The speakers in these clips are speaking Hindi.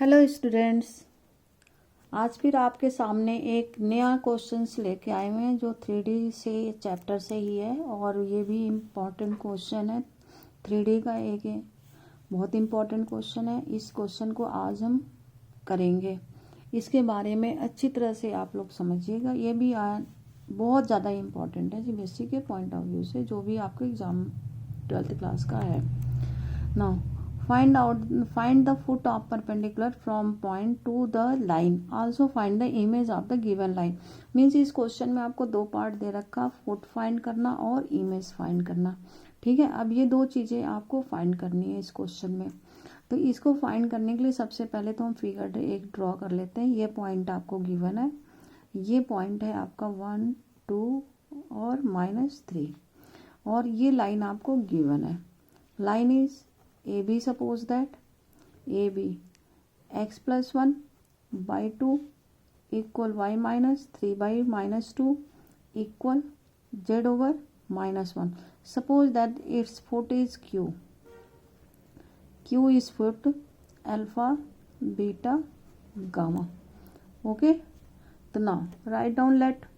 हेलो स्टूडेंट्स, आज फिर आपके सामने एक नया क्वेश्चंस लेके आए हुए हैं जो 3D से चैप्टर से ही है और ये भी इम्पॉर्टेंट क्वेश्चन है। 3D का एक है, बहुत इम्पॉर्टेंट क्वेश्चन है। इस क्वेश्चन को आज हम करेंगे, इसके बारे में अच्छी तरह से आप लोग समझिएगा। ये भी बहुत ज़्यादा इम्पॉर्टेंट है जीपीएससी के पॉइंट ऑफ व्यू से, जो भी आपके एग्जाम 12th क्लास का है। Now find the foot of perpendicular from point to the line, also find the image of the given line। Means इस क्वेश्चन में आपको दो पार्ट दे रखा, फुट फाइंड करना और इमेज फाइंड करना। ठीक है, अब ये दो चीज़ें आपको फाइंड करनी है इस क्वेश्चन में। तो इसको फाइंड करने के लिए सबसे पहले तो हम फिगर एक ड्रॉ कर लेते हैं। ये पॉइंट आपको गिवन है, ये पॉइंट है आपका 1 2 और -3, और ये लाइन आपको गिवन है। Line is AB, suppose that AB x plus 1 by 2 equal y minus 3 by -2 equal z over -1। Suppose that its foot is Q. Q is foot alpha, beta, gamma. Okay. So now write down, let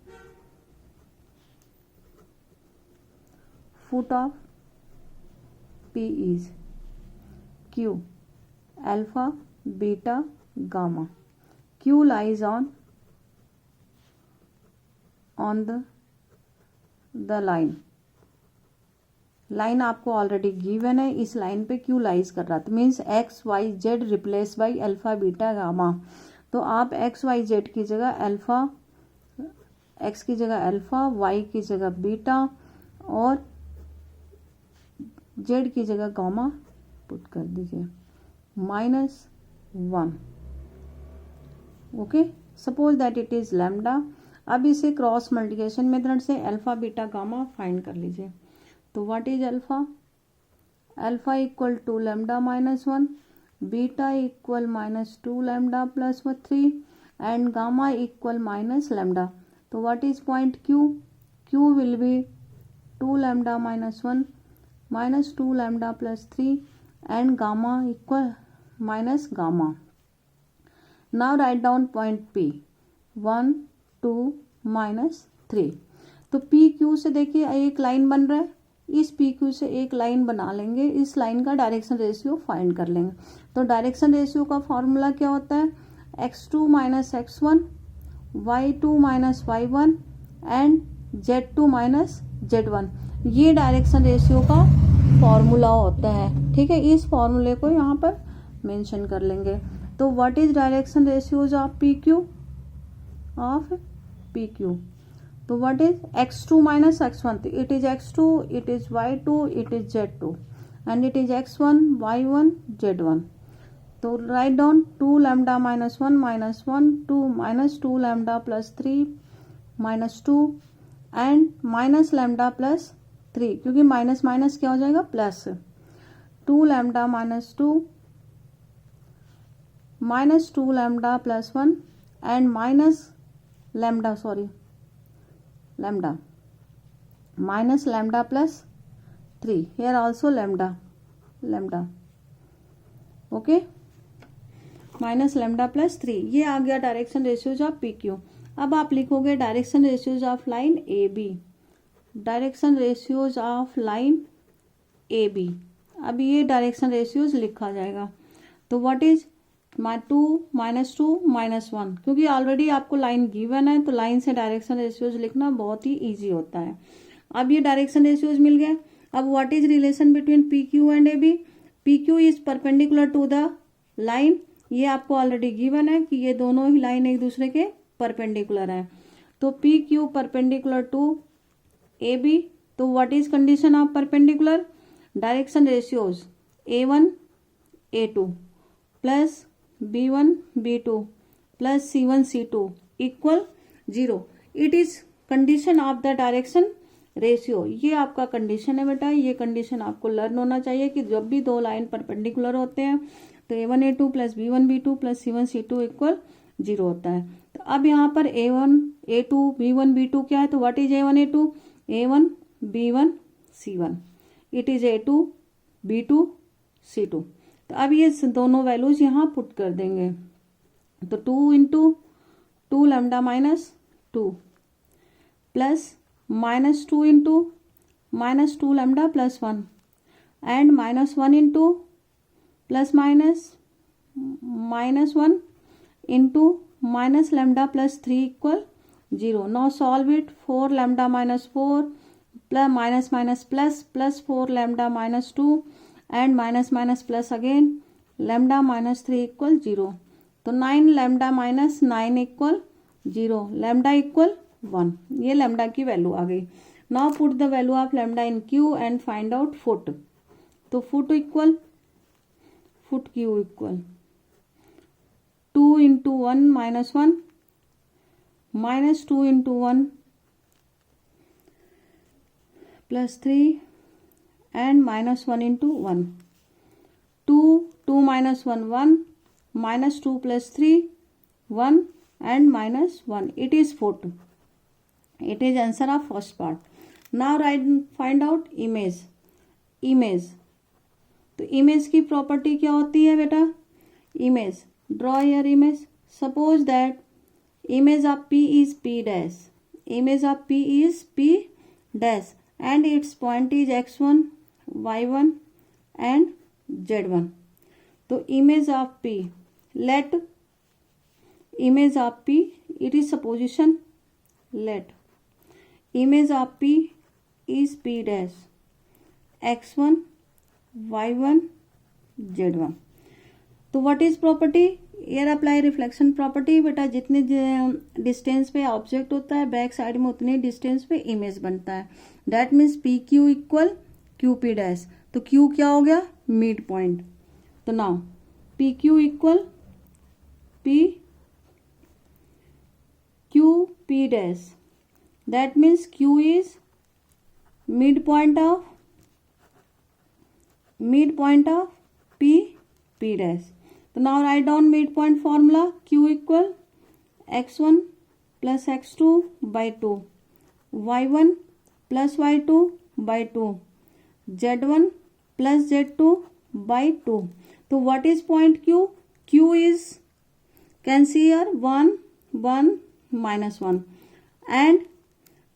foot of P is Q alpha, beta, gamma। Q lies on the line। Line आपको ऑलरेडी गिवन है, इस लाइन पे Q लाइज कर रहा था, means X Y Z replace by alpha beta gamma. तो आप एक्स वाई जेड की जगह अल्फा, एक्स की जगह अल्फा, वाई की जगह बीटा और जेड की जगह गामा पुट कर दीजिए, -1। Okay, suppose that it is lambda. अब इसे क्रॉस मल्टीप्लिकेशन मेथड से अल्फा बीटा गामा फाइंड कर लीजिए। तो what is alpha? Alpha equal to lambda -1, beta equal -2 lambda plus 3 and gamma equal minus lambda. तो what is point Q? Q will be 2 lambda -1 -2 lambda plus 3 and gamma equal minus gamma। Now write down point P, 1 2 -3। तो PQ से देखिए एक लाइन बन रहा है, इस PQ से एक लाइन बना लेंगे, इस लाइन का डायरेक्शन रेशियो फाइंड कर लेंगे। तो डायरेक्शन रेशियो का फॉर्मूला क्या होता है? x2 - x1, y2 - y1 and z2 - z1। ये डायरेक्शन रेशियो का फॉर्मूला होता है। ठीक है, इस फॉर्मूले को यहाँ पर मेंशन कर लेंगे। तो what is direction ratios of PQ? तो what is x2 - x1? It is x2, it is y2, it is z2 and it is x1 y1 z1। तो right down 2 lambda -1 -2 lambda plus 3 -2 and minus lambda plus 3, क्योंकि माइनस माइनस क्या हो जाएगा? Plus. 2 lambda -2 -2 lambda plus 1 and minus lambda minus lambda plus 3, here also lambda. Okay, minus lambda plus 3, ये आ गया डायरेक्शन रेशियोज ऑफ PQ। अब आप लिखोगे direction ratios of line AB, direction ratios of line AB। अब ये डायरेक्शन रेशियोज लिखा जाएगा। तो व्हाट इज 2 -2 -1, क्योंकि ऑलरेडी आपको लाइन गिवन है तो लाइन से डायरेक्शन रेशियोज लिखना बहुत ही इजी होता है। अब ये डायरेक्शन रेशियोज मिल गए। अब what is relation between PQ and AB? PQ is perpendicular to the line, ये आपको ऑलरेडी गिवन है कि ये दोनों ही लाइन एक दूसरे के परपेंडिकुलर है। तो PQ परपेंडिकुलर टू AB। तो what is condition of perpendicular? Direction ratios A1 A2 plus B1 B2 plus C1 C2 equal 0। It is condition of the direction ratio. ये आपका कंडीशन है बेटा, ये कंडीशन आपको लर्न होना चाहिए कि जब भी दो लाइन परपेंडिकुलर होते हैं तो A1 A2 plus B1 B2 plus C1 C2 equal 0 होता है। तो अब यहाँ पर A1 A2 B1 B2 क्या है? तो what is A1 A2? A1 B1 C1, it is A2 B2 C2। तो अब ये दोनों वैल्यूज यहाँ पुट कर देंगे, तो 2 into 2 lambda minus 2 plus minus 2 into minus 2 lambda plus 1 and minus 1 into plus minus minus 1 into minus lambda plus 3 equal 0. Now solve it. 4 lambda minus 4 plus minus minus plus plus 4 lambda minus 2 and minus minus plus again lambda minus 3 equal 0. तो 9 lambda minus 9 equal 0, lambda equal 1. ये लैम्डा की वैल्यू आ गई. Now put the value of lambda in Q and find out foot. तो foot Q equal 2 into 1 minus 1 minus 2 into 1 plus 3 and minus 1 into 1. 2 minus 1 1 minus 2 plus 3 1 and minus 1. It is foot. It is answer of first part. Now right find out image. तो इमेज की प्रॉपर्टी क्या होती है बेटा? Image, draw your image. Suppose that image of P is P dash. Image of P is P dash and its point is x1, y1 and z1. तो image of P, let image of P, it is supposition, let image of P is P dash x1, y1, z1. तो what is property? Air apply reflection property. बेटा जितने डिस्टेंस पे ऑब्जेक्ट होता है बैक साइड में उतने डिस्टेंस पे इमेज बनता है. That means P Q equal Q P dash. तो क्यू क्या हो गया? Mid point. तो now P Q equal P Q P dash. That means Q is mid point of P dash. तो now write down mid point formula. Q equal x1 plus x2 by 2, y1 plus y2 by 2, z1 plus z2 by 2. तो what is point Q? Q is, can see here 1 1 minus 1 and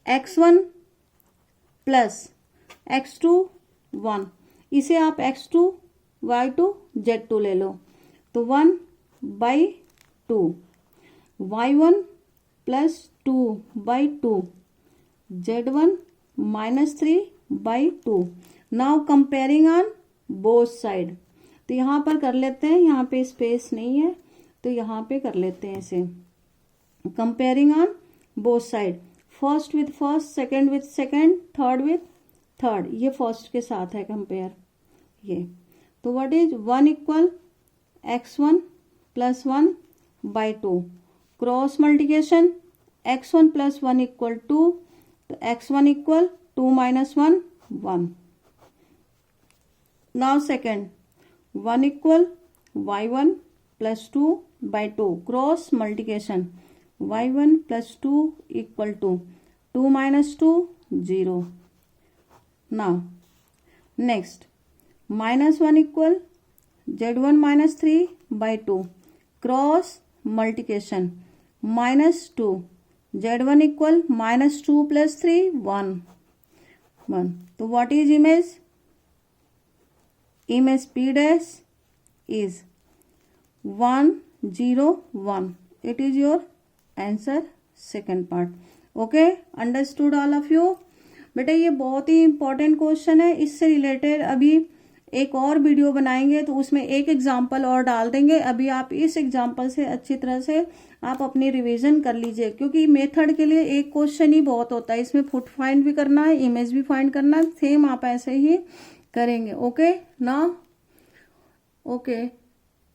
x1 plus x2 1. इसे आप x2 y2 z2 ले लो. तो 1 by 2, y1 plus 2 by 2, z1 minus 3 by 2. Now comparing on both side. तो यहाँ पर कर लेते हैं, यहाँ पे स्पेस नहीं है तो यहाँ पे कर लेते हैं इसे. Comparing on both side. First with first, second with second, third with third. ये फर्स्ट के साथ है कंपेयर ये. तो what is 1 equal x1 plus 1 by 2. Cross multiplication x1 plus 1 equal 2. तो x1 equal 2 minus 1 1. Now second 1 equal y1 plus 2 by 2. Cross multiplication y1 plus 2 equal 2. 2 minus 2 0. Now next minus 1 equal z1 minus 3 by 2. Cross multiplication minus 2, z1 equal minus 2 plus 3 1 1. तो what is image? Image P dash is 1 0 1. It is your answer second part. Okay, understood all of you? बेटा ये बहुत ही इंपॉर्टेंट क्वेश्चन है. इससे रिलेटेड अभी एक और वीडियो बनाएंगे तो उसमें एक एग्जाम्पल और डाल देंगे. अभी आप इस एग्जाम्पल से अच्छी तरह से आप अपनी रिवीजन कर लीजिए, क्योंकि मेथड के लिए एक क्वेश्चन ही बहुत होता है. इसमें फुट फाइंड भी करना है, इमेज भी फाइंड करना है. सेम आप ऐसे ही करेंगे. ओके ना? ओके.